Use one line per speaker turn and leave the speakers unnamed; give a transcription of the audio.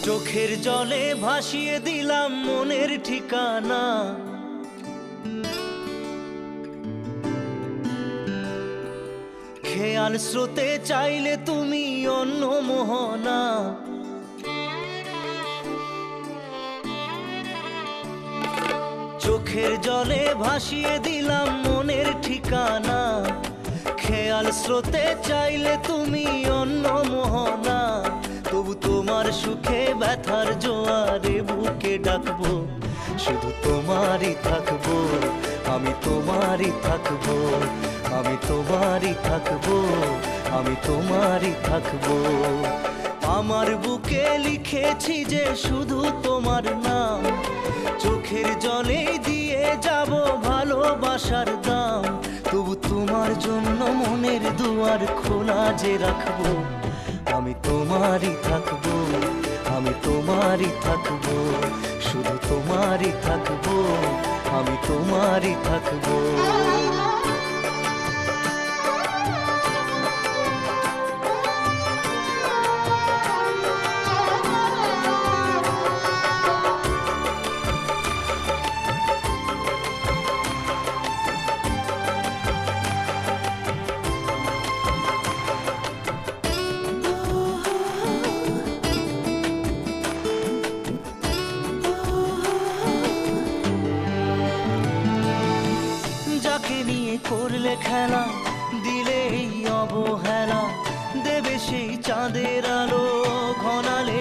চোখের জলে ভাসিয়ে দিলাম মনের ঠিকানা। খেয়াল স্রোতে চাইলে তুমি অন্য মোহনা। চোখের জলে ভাসিয়ে দিলাম মনের ঠিকানা। খেয়াল স্রোতে চাইলে তুমি অন্য মোহনা। তবু তোমার সুখে ব্যথার জোয়ারে বুকে ডাকবো, শুধু তোমারই থাকবো, আমি তোমারই থাকবো, আমি তোমারই থাকবো, আমি তোমারই থাকবো। আমার বুকে লিখেছি যে শুধু তোমার নাম, চোখের জলে দিয়ে যাব ভালোবাসার দাম। তবু তোমার জন্য মনের দুয়ার খোলা যে রাখবো, আমি তোমারই থাকবো, আমি তোমারই থাকবো, শুধু তোমারই থাকবো, আমি তোমারই থাকবো। যাকে নিয়ে করলে খেলা, দিলে এই অবহেলা, দেবে সেই চাঁদের আলো ঘনালে